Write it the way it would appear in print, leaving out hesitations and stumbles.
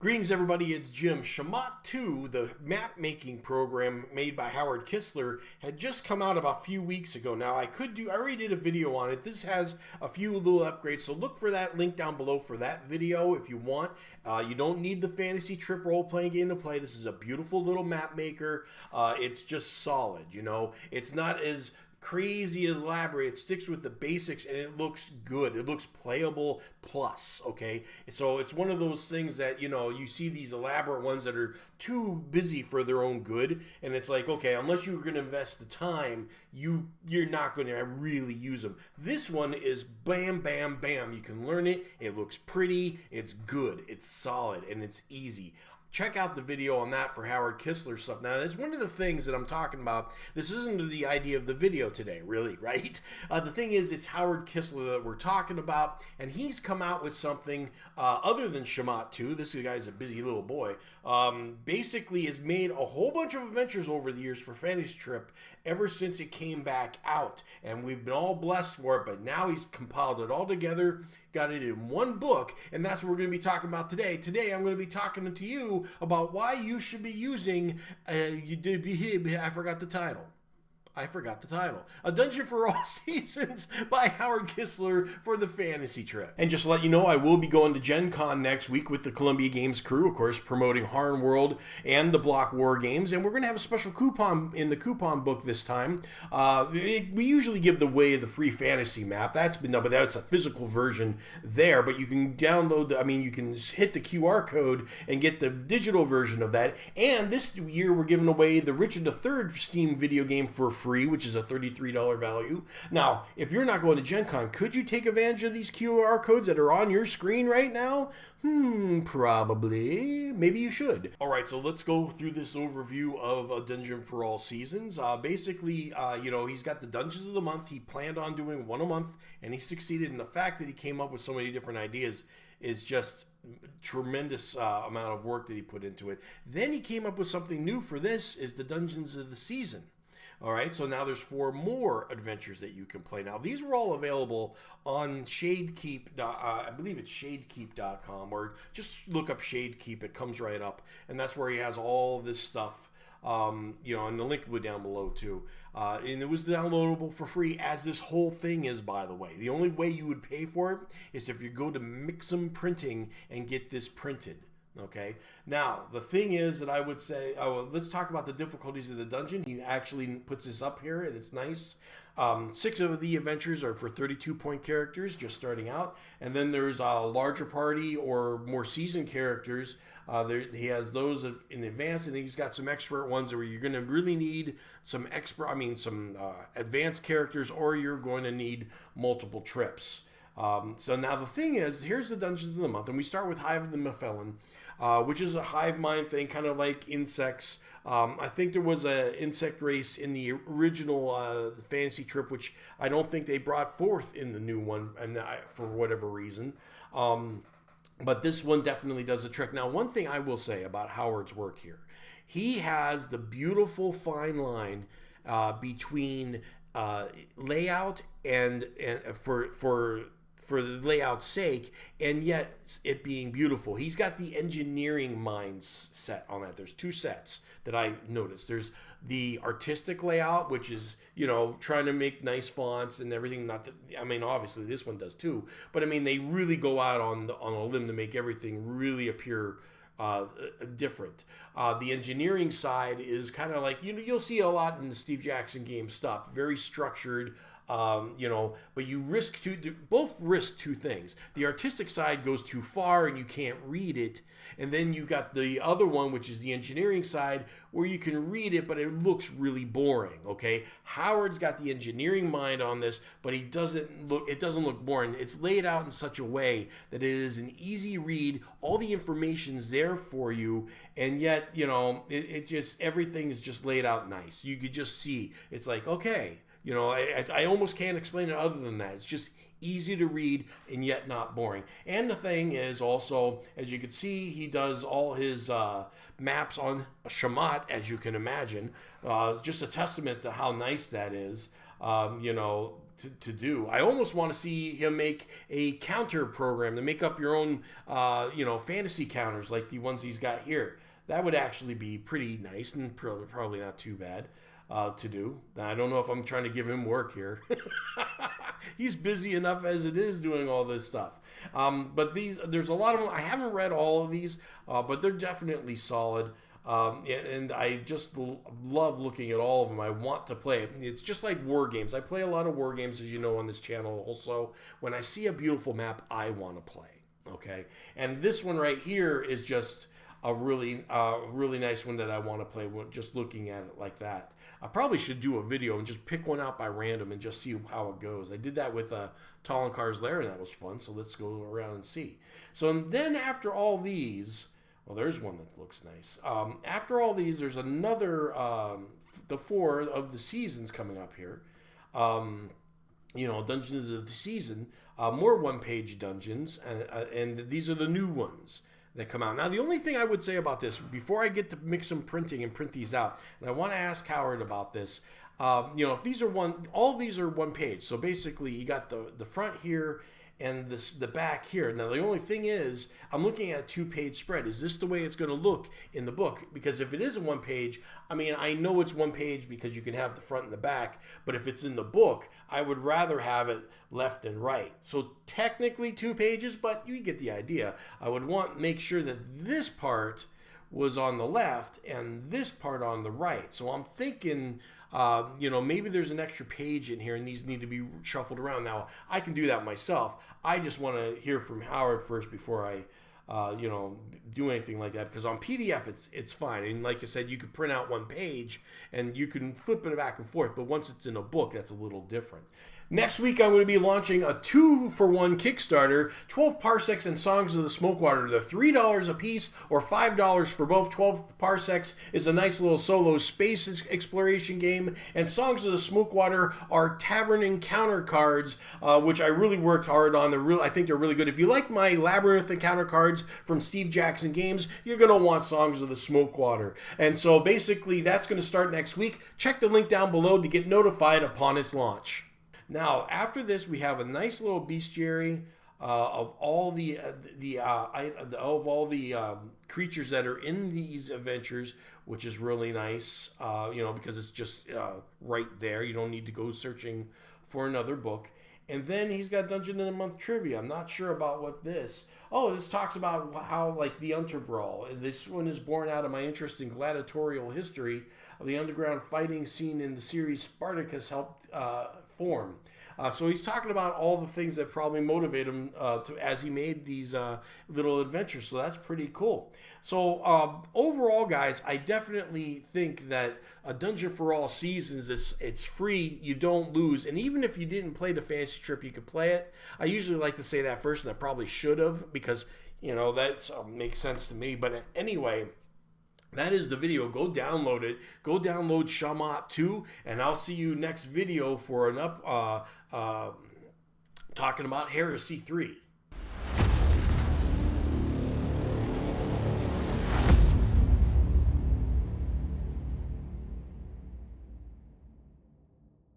Greetings everybody, it's Jim. Shamat 2, the map making program made by Howard Kistler, had just come out about a few weeks ago. Now I already did a video on it. This has a few little upgrades, so look for that link down below for that video if you want. You don't need the fantasy trip role-playing game to play. This is a beautiful little map maker. It's just solid, you know. It's not as crazy elaborate. It sticks with the basics and it looks good. It looks playable plus, okay? So it's one of those things that, you know, you see these elaborate ones that are too busy for their own good, and it's like, okay, unless you're going to invest the time, you're not going to really use them. This one is bam, bam, bam. You can learn it. It looks pretty. It's good. It's solid, and it's easy. Check out the video on that for Howard Kistler stuff. Now, that's one of the things that I'm talking about. This isn't the idea of the video today, really, right? The thing is, it's Howard Kistler that we're talking about, and he's come out with something other than Shamat 2. This guy's a busy little boy. Basically has made a whole bunch of adventures over the years for Fantasy Trip ever since it came back out, and we've been all blessed for it, but now he's compiled it all together, got it in one book, and that's what we're going to be talking about today. Today, I'm going to be talking to you about why you should be using, I forgot the title. A Dungeon for All Seasons by Howard Kistler for the Fantasy Trip. And just to let you know, I will be going to Gen Con next week with the Columbia Games crew, of course, promoting Harn World and the Block War games. And we're going to have a special coupon in the coupon book this time. We usually give away the free fantasy map. That's been done, but that's a physical version there. But you can download, you can hit the QR code and get the digital version of that. And this year, we're giving away the Richard III Steam video game for free, which is a $33 value. Now, if you're not going to Gen Con, could you take advantage of these QR codes that are on your screen right now? Probably. Maybe you should. All right, so let's go through this overview of A Dungeon for All Seasons. Basically, he's got the Dungeons of the Month. He planned on doing one a month, and he succeeded. And the fact that he came up with so many different ideas is just tremendous amount of work that he put into it. Then he came up with something new for this, is the Dungeons of the Season. All right, so now there's 4 more adventures that you can play. Now, these were all available on Shadekeep. I believe it's shadekeep.com, or just look up Shadekeep. It comes right up, and that's where he has all this stuff. And the link will be down below too. And it was downloadable for free, as this whole thing is, by the way. The only way you would pay for it is if you go to Mix'em Printing and get this printed. Okay, now the thing is that I would say, let's talk about the difficulties of the dungeon. He actually puts this up here, and it's nice. 6 of the adventures are for 32-point characters just starting out, and then there's a larger party or more seasoned characters. He has those in advance, and he's got some expert ones where you're going to really need some advanced characters, or you're going to need multiple trips. So now the thing is, here's the Dungeons of the Month, and we start with Hive the Melon, which is a hive mind thing, kind of like insects. I think there was an insect race in the original Fantasy Trip, which I don't think they brought forth in the new one, and for whatever reason. But this one definitely does the trick. Now, one thing I will say about Howard's work here, he has the beautiful fine line between layout and for the layout's sake, and yet it being beautiful. He's got the engineering mindset on that. There's 2 sets that I noticed. There's the artistic layout, which is, trying to make nice fonts and everything. Not that, obviously this one does too, but they really go out on a limb to make everything really appear different. The engineering side is kind of like, you'll see a lot in the Steve Jackson game stuff, very structured, but you both risk 2 things. The artistic side goes too far and you can't read it, and then you got the other one, which is the engineering side, where you can read it, but it looks really boring. Okay, Howard's got the engineering mind on this, but it doesn't look boring. It's laid out in such a way that it is an easy read. All the information's there for you, and yet everything is just laid out nice. You could just see. It's like, okay. I almost can't explain it other than that. It's just easy to read and yet not boring. And the thing is also, as you can see, he does all his maps on Shamat, as you can imagine. Just a testament to how nice that is. to do. I almost want to see him make a counter program to make up your own, fantasy counters like the ones he's got here. That would actually be pretty nice and probably not too bad to do. I don't know if I'm trying to give him work here. He's busy enough as it is doing all this stuff. But there's a lot of them. I haven't read all of these, but they're definitely solid. And I just love looking at all of them. I want to play it. It's just like war games. I play a lot of war games, as you know, on this channel also. When I see a beautiful map, I want to play. Okay? And this one right here is just a really nice one that I want to play just looking at it like that. I probably should do a video and just pick one out by random and just see how it goes. I did that with Talonkar's Lair, and that was fun. So let's go around and see. So and then after all these... Well, there's one that looks nice. After all these, there's another, the 4 of the seasons coming up here. Dungeons of the Season, more one-page dungeons, and these are the new ones that come out. Now, the only thing I would say about this, before I get to mix some printing and print these out, and I want to ask Howard about this, if these are all of these are one page. So basically, you got the front here, and the back here. Now, the only thing is, I'm looking at a 2-page spread. Is this the way it's going to look in the book? Because if it is a 1-page, I mean, I know it's 1 page because you can have the front and the back, but if it's in the book, I would rather have it left and right. So technically 2 pages, but you get the idea. I would make sure that this part was on the left and this part on the right. So I'm thinking... maybe there's an extra page in here and these need to be shuffled around. Now, I can do that myself. I just want to hear from Howard first before I, do anything like that. Because on PDF, it's fine. And like I said, you could print out 1 page and you can flip it back and forth. But once it's in a book, that's a little different. Next week, I'm going to be launching a 2-for-1 Kickstarter, 12 Parsecs and Songs of the Smokewater. They're $3 a piece or $5 for both. 12 Parsecs is a nice little solo space exploration game, and Songs of the Smokewater are tavern encounter cards, which I really worked hard on. I think they're really good. If you like my Labyrinth encounter cards from Steve Jackson Games, you're going to want Songs of the Smokewater. And so basically, that's going to start next week. Check the link down below to get notified upon its launch. Now, after this, we have a nice little Beastary of all the creatures that are in these adventures, which is really nice. Because it's just right there. You don't need to go searching for another book. And then he's got Dungeon of the Month trivia. I'm not sure about what this. Oh, this talks about how, like, the Unterbrawl. This one is born out of my interest in gladiatorial history of the underground fighting scene in the series Spartacus helped form. So he's talking about all the things that probably motivate him as he made these little adventures. So that's pretty cool. So overall, guys, I definitely think that a Dungeon for All Seasons, it's free. You don't lose. And even if you didn't play the Fantasy Trip, you could play it. I usually like to say that first, and I probably should have because, that makes sense to me. But anyway... That is the video. Go download it. Go download Shamat 2, and I'll see you next video for an talking about Heresy 3.